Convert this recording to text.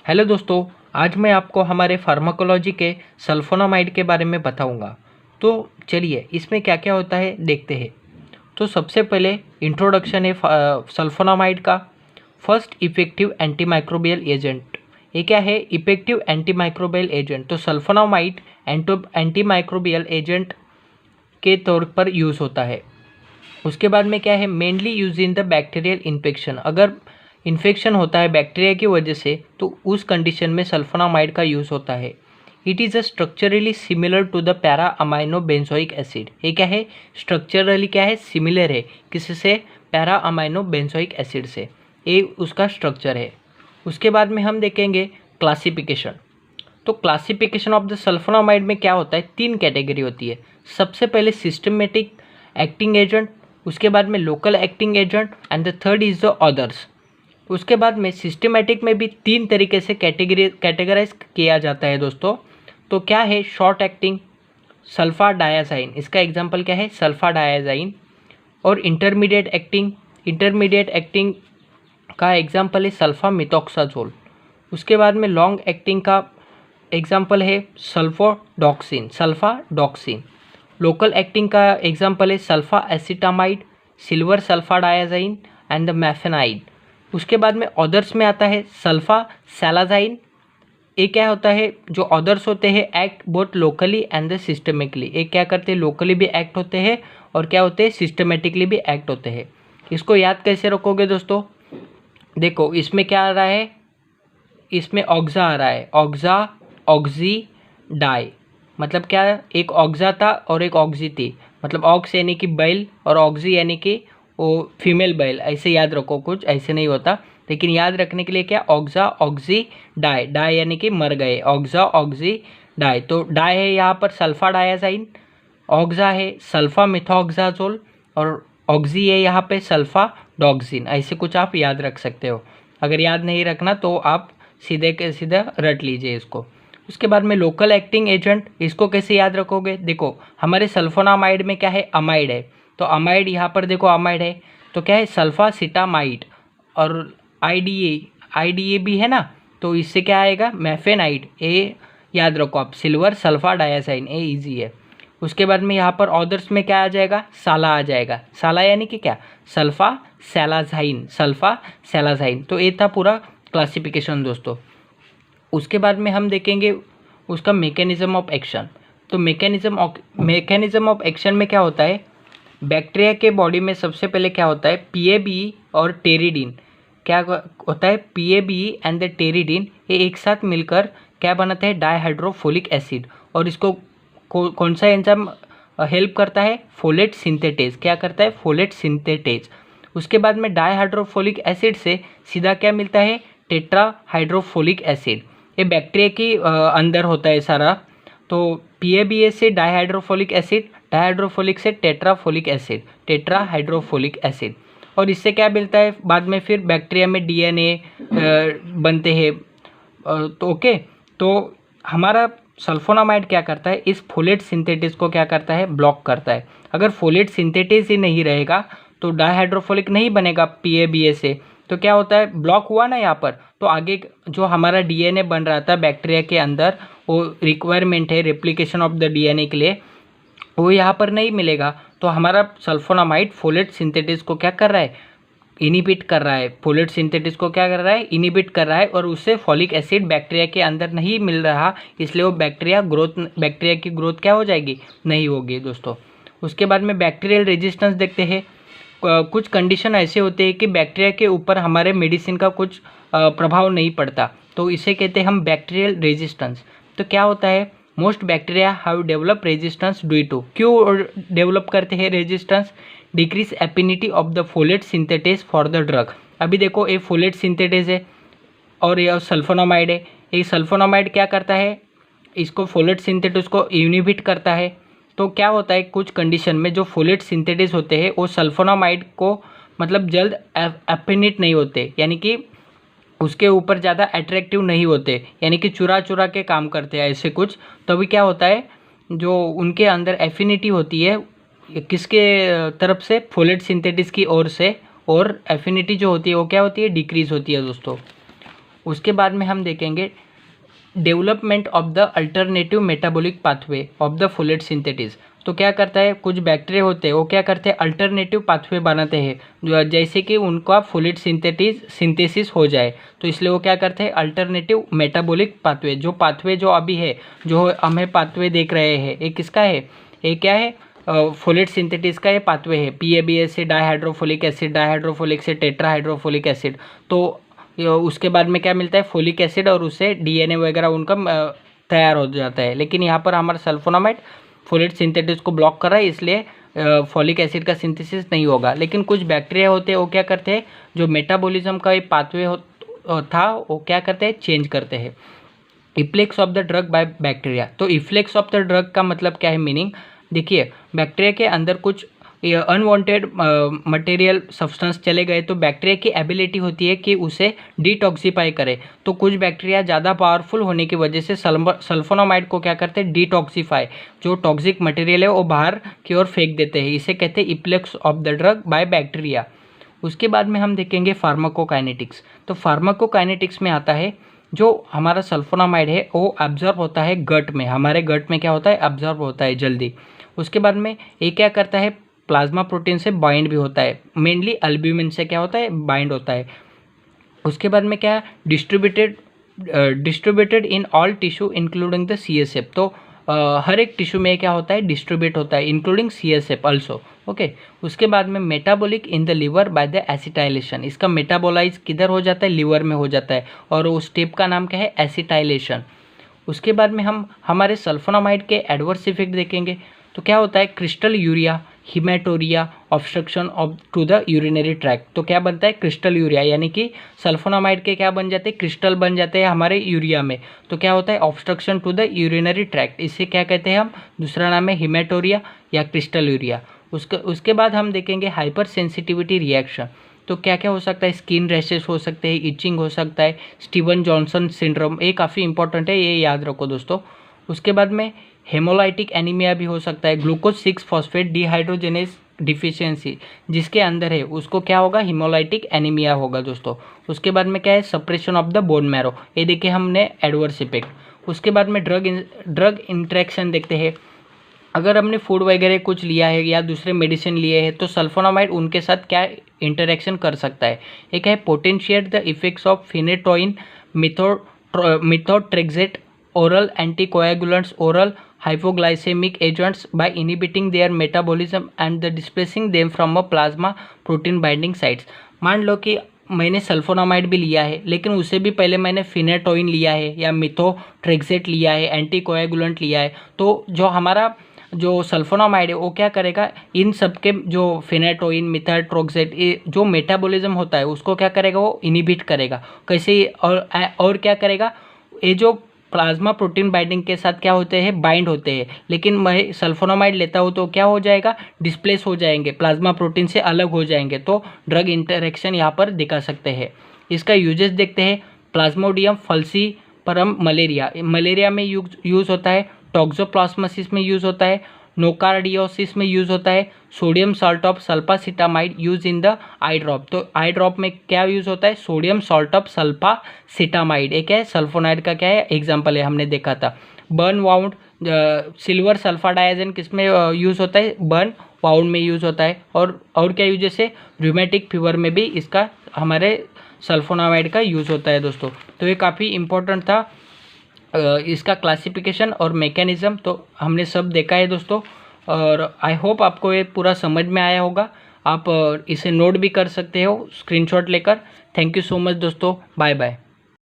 Hello दोस्तों, आज मैं आपको हमारे फार्माकोलॉजी के सल्फोनामाइड के बारे में बताऊंगा। तो चलिए इसमें क्या क्या होता है देखते हैं। तो सबसे पहले इंट्रोडक्शन है सल्फोनामाइड का। First, effective antimicrobial agent. ये क्या है? Effective antimicrobial agent. तो सल्फोनामाइड एंटीमाइक्रोबियल एजेंट के तौर पर यूज़ होता है। उसके बाद में क्या है? Mainly use in the bacterial infection. अगर इन्फेक्शन होता है बैक्टीरिया की वजह से तो उस कंडीशन में सल्फोनामाइड का यूज़ होता है। It is a structurally similar to the para amino benzoic acid. ये क्या है? स्ट्रक्चरली क्या है? सिमिलर है किससे? पैरा अमाइनो बेंजोइक एसिड से। ये उसका स्ट्रक्चर है। उसके बाद में हम देखेंगे क्लासिफिकेशन। तो क्लासिफिकेशन ऑफ द सल्फोनामाइड में क्या होता है? 3 कैटेगरी होती है। सबसे पहले सिस्टमेटिक एक्टिंग एजेंट, उसके बाद में local acting agent and the third is the others. उसके बाद में सिस्टमेटिक में भी 3 तरीके से कैटेगराइज किया जाता है दोस्तों। तो क्या है? शॉर्ट एक्टिंग सल्फा डायाजाइन, इसका एग्जांपल क्या है? Sulfadiazine. और इंटरमीडिएट एक्टिंग का एग्जांपल है सल्फा मिथोक्साजोल। उसके बाद में लॉन्ग एक्टिंग का एग्जांपल है सल्फा डॉक्सिन। लोकल एक्टिंग का एग्जांपल है sulfacetamide, silver sulfadiazine and the mafenide. उसके बाद में अदर्स में आता है सल्फा सैलाजाइन। ये क्या होता है? जो अदर्स होते हैं act both locally and the systematically. ये क्या करते हैं? लोकली भी एक्ट होते हैं और क्या होते हैं? सिस्टमेटिकली भी एक्ट होते हैं। इसको याद कैसे रखोगे दोस्तों? देखो इसमें क्या आ रहा है, इसमें ऑक्सा आ रहा है। ऑक्सा, ऑक्सी, डाई, मतलब क्या? एक ऑक्सा था और एक ऑक्सी थी। मतलब ऑक्स यानी कि बैल और ऑक्सी यानी कि वो फीमेल बैल। ऐसे याद रखो, कुछ ऐसे नहीं होता लेकिन याद रखने के लिए क्या? ऑक्सा, ऑक्सी, डाई। डाई यानी कि मर गए। ऑक्सा, ऑक्सी, डाई। तो डाई है यहाँ पर सल्फा डायाजाइन, ऑक्सा है सल्फा मिथोक्साजोल और ऑक्सी है यहाँ पे सल्फा डॉक्सिन। ऐसे कुछ आप याद रख सकते हो। अगर याद नहीं रखना तो आप सीधे के सीधा रट लीजिए इसको। उसके बाद में लोकल एक्टिंग एजेंट, इसको कैसे याद रखोगे? देखो हमारे सल्फोनामाइड में क्या है? अमाइड है। तो अमाइड यहाँ पर देखो अमाइड है तो क्या है? सल्फा सिटामाइड। और आईडीए भी है ना, तो इससे क्या आएगा? मैफेनाइड। ए याद रखो आप, सिल्वर सल्फा डायाजाइन, ए इजी है। उसके बाद में यहाँ पर ऑदर्स में क्या आ जाएगा? साला आ जाएगा। साला यानी कि क्या? सल्फा सैलाजाइन। तो ये था पूरा क्लासिफिकेशन दोस्तों। उसके बाद में हम देखेंगे उसका मैकेनिज्म ऑफ एक्शन। तो मैकेनिज्म ऑफ एक्शन में क्या होता है? बैक्टीरिया के बॉडी में सबसे पहले क्या होता है? पीएबी और टेरिडीन। क्या होता है? पीएबी एंड द टेरिडीन ये एक साथ मिलकर क्या बनाते हैं? डाइहाइड्रोफोलिक एसिड। और इसको कौन सा एंजाइम हेल्प करता है? Folate synthetase. क्या करता है? Folate synthetase. उसके बाद में डाइहाइड्रोफोलिक एसिड से सीधा क्या मिलता है? Tetrahydrofolic acid. ये बैक्टीरिया के अंदर होता है सारा। तो पीएबीए से डाइहाइड्रोफोलिक एसिड, डाइहाइड्रोफोलिक से टेट्राहाइड्रोफोलिक एसिड। और इससे क्या मिलता है? बाद में फिर बैक्टीरिया में डीएनए बनते हैं। तो ओके, तो हमारा सल्फोनामाइड क्या करता है? इस फोलेट सिंथेटिस को क्या करता है? ब्लॉक करता है। अगर फोलेट सिंथेटिस ही नहीं रहेगा तो डाइहाइड्रोफोलिक नहीं बनेगा पीएबीए से। तो क्या होता है? ब्लॉक हुआ ना यहाँ पर, तो आगे जो हमारा डीएनए बन रहा था बैक्टीरिया के अंदर, वो रिक्वायरमेंट है रेप्लिकेशन ऑफ द डीएनए के लिए, वो यहाँ पर नहीं मिलेगा। तो हमारा सल्फोनामाइड फोलेट सिंथेटिस को क्या कर रहा है? इनिबिट कर रहा है। फोलेट सिंथेटिस को क्या कर रहा है? इनिबिट कर रहा है। और उससे फॉलिक एसिड बैक्टीरिया के अंदर नहीं मिल रहा, इसलिए वो बैक्टीरिया की ग्रोथ क्या हो जाएगी? नहीं होगी दोस्तों। उसके बाद में बैक्टीरियल रेजिस्टेंस देखते हैं। कुछ कंडीशन ऐसे होते हैं कि बैक्टीरिया के ऊपर हमारे मेडिसिन का कुछ प्रभाव नहीं पड़ता, तो इसे कहते हैं हम बैक्टीरियल रेजिस्टेंस। तो क्या होता है? Most bacteria have develop resistance due to, क्यों डेवलप करते हैं resistance? Decrease affinity of the folate synthetase for the drug. अभी देखो ये फोलेट सिंथेटेज है और ये सल्फोनामाइड है। ये सल्फोनामाइड क्या करता है? इसको फोलेट सिंथेटेज को इनिबिट करता है। तो क्या होता है? कुछ कंडीशन में जो फोलेट सिंथेटेज होते हैं वो सल्फोनामाइड को मतलब जल्द एफिनिट नहीं होते, यानी कि उसके ऊपर ज़्यादा अट्रैक्टिव नहीं होते, यानी कि चुरा चुरा के काम करते हैं ऐसे कुछ। तभी क्या होता है? जो उनके अंदर एफिनिटी होती है किसके तरफ से? फोलेट सिंथेटिस की ओर से। और एफिनिटी जो होती है वो क्या होती है? डिक्रीज होती है दोस्तों। उसके बाद में हम देखेंगे development of the alternative metabolic pathway of the folate synthetase. तो क्या करता है, कुछ बैक्टीरिया होते हैं वो क्या करते हैं, अल्टरनेटिव पाथवे बनाते हैं जैसे कि उनका फोलेट सिंथेसिस हो जाए। तो इसलिए वो क्या करते हैं, अल्टरनेटिव मेटाबॉलिक पाथवे, जो पाथवे जो अभी है, जो हमें पाथवे देख रहे हैं, ये किसका है, ये क्या है, फोलेट सिंथेटिस का ये पाथवे है। PABS से डाइहाइड्रोफोलिक एसिड, डाइहाइड्रोफोलिक से टेट्राहाइड्रोफोलिक एसिड। तो उसके बाद में क्या मिलता है, फोलिक एसिड, और उससे DNA वगैरह उनका तैयार हो जाता है। लेकिन यहाँ पर हमारा सल्फोनामाइड फोलेट सिंथेटिस को ब्लॉक कर रहा है, इसलिए फोलिक एसिड का सिंथेसिस नहीं होगा। लेकिन कुछ बैक्टीरिया होते हैं वो क्या करते हैं, जो मेटाबॉलिज्म का ये पाथवे था वो क्या करते हैं, चेंज करते हैं। Efflux of the drug by bacteria. तो इफ्लेक्स ऑफ द ड्रग का मतलब क्या है, मीनिंग देखिए, बैक्टीरिया के अंदर कुछ अनवांटेड मटेरियल सब्सटेंस चले गए तो बैक्टीरिया की एबिलिटी होती है कि उसे डिटॉक्सिफाई करे। तो कुछ बैक्टीरिया ज़्यादा पावरफुल होने की वजह से सल्फोनामाइड को क्या करते हैं, डिटॉक्सिफाई, जो टॉक्सिक मटेरियल है वो बाहर की ओर फेंक देते हैं। इसे कहते हैं efflux of the drug by bacteria. उसके बाद में हम देखेंगे फार्माकोकाइनेटिक्स। तो फार्माकोकाइनेटिक्स में आता है जो हमारा सल्फोनामाइड है वो अब्जॉर्ब होता है गट में, हमारे गट में क्या होता है, अब्जॉर्ब होता है जल्दी। उसके बाद में ये क्या करता है, प्लाज्मा प्रोटीन से बाइंड भी होता है, मेनली अल्ब्यूमिन से क्या होता है, बाइंड होता है। उसके बाद में क्या, distributed in all tissue including the CSF। तो हर एक टिश्यू में क्या होता है, डिस्ट्रीब्यूट होता है इंक्लूडिंग CSF ऑल्सो। ओके, उसके बाद में metabolic in the liver by the acetylation. इसका मेटाबोलाइज किधर हो जाता है, लिवर में हो जाता है, और उस स्टेप का नाम क्या है, एसिटाइलेशन। उसके बाद में हम हमारे सल्फोनामाइड के एडवर्स इफेक्ट देखेंगे। तो क्या होता है, crystalluria, hematuria, obstruction of to the urinary tract. तो क्या बनता है, क्रिस्टल यूरिया, यानी कि सल्फोनामाइड के क्या बन जाते हैं, क्रिस्टल बन जाते हैं हमारे यूरिया में। तो क्या होता है, obstruction to the urinary tract, इसे क्या कहते हैं हम, दूसरा नाम है हिमेटोरिया या क्रिस्टल यूरिया। उसके बाद हम देखेंगे हाइपर सेंसिटिविटी रिएक्शन। तो क्या क्या हो सकता है, स्किन रैशेस हो सकते हैं, इचिंग हो सकता है, स्टीवन जॉनसन सिंड्रोम, ये काफ़ी इंपॉर्टेंट है, ये याद रखो दोस्तों। उसके बाद में हेमोलाइटिक एनीमिया भी हो सकता है, ग्लूकोज 6 फॉस्फेट डिहाइड्रोजनेस डिफिशियंसी जिसके अंदर है उसको क्या होगा, हिमोलाइटिक एनीमिया होगा दोस्तों। उसके बाद में क्या है, suppression of the bone marrow, ये देखिए हमने एडवर्स इफेक्ट। उसके बाद में ड्रग इंटरेक्शन देखते हैं। अगर हमने फूड वगैरह कुछ लिया है या दूसरे मेडिसिन लिए हैं तो सल्फोनामाइड उनके साथ क्या इंटरेक्शन कर सकता है। एक है potentiate the effects of phenytoin, methotrexate, oral anticoagulants, oral hypoglycemic agents by inhibiting their metabolism and the displacing them from a plasma protein binding sites। मान लो कि मैंने सल्फोनामाइड भी लिया है, लेकिन उससे भी पहले मैंने फिनेटोइन लिया है या मिथोट्रेक्सेट लिया है, एंटीकोएगुलेंट लिया है। तो जो हमारा जो सल्फोनामाइड है वो क्या करेगा, इन सब के जो फिनेटोइन, मिथोट्रेक्सेट, ये जो मेटाबॉलिज्म होता है उसको क्या करेगा, वो इनिबिट करेगा। कैसे, और क्या करेगा, ये जो प्लाज्मा प्रोटीन बाइंडिंग के साथ क्या होते हैं, बाइंड होते हैं। लेकिन मैं सल्फोनामाइड लेता हूँ तो क्या हो जाएगा, डिस्प्लेस हो जाएंगे, प्लाज्मा प्रोटीन से अलग हो जाएंगे। तो ड्रग इंटरेक्शन यहाँ पर दिखा सकते हैं। इसका यूजेस देखते हैं। प्लाज्मोडियम फल्सीपरम मलेरिया में यूज़ होता है, टॉक्सोप्लाज्मासिस में यूज़ होता है, नोकार्डियोसिस में यूज़ होता है, sodium salt of sulfacetamide use in the eye drop. तो आई ड्रॉप में क्या यूज़ होता है, सोडियम सॉल्ट ऑफ सल्फासिटामाइड, एक है सल्फोनाइड का क्या है एग्जाम्पल है, हमने देखा था। बर्न वाउंड, सिल्वर सल्फाडाइजन किस में यूज़ होता है, बर्न वाउंड में यूज़ होता है। और क्या यूजेस है, रूमेटिक फीवर में भी इसका हमारे सल्फोनामाइड का यूज़ होता है दोस्तों। तो ये काफ़ी इंपॉर्टेंट था इसका क्लासिफिकेशन और मैकेनिज्म, तो हमने सब देखा है दोस्तों। और आई होप आपको ये पूरा समझ में आया होगा। आप इसे नोट भी कर सकते हो स्क्रीनशॉट लेकर। थैंक यू सो मच दोस्तों, बाय बाय।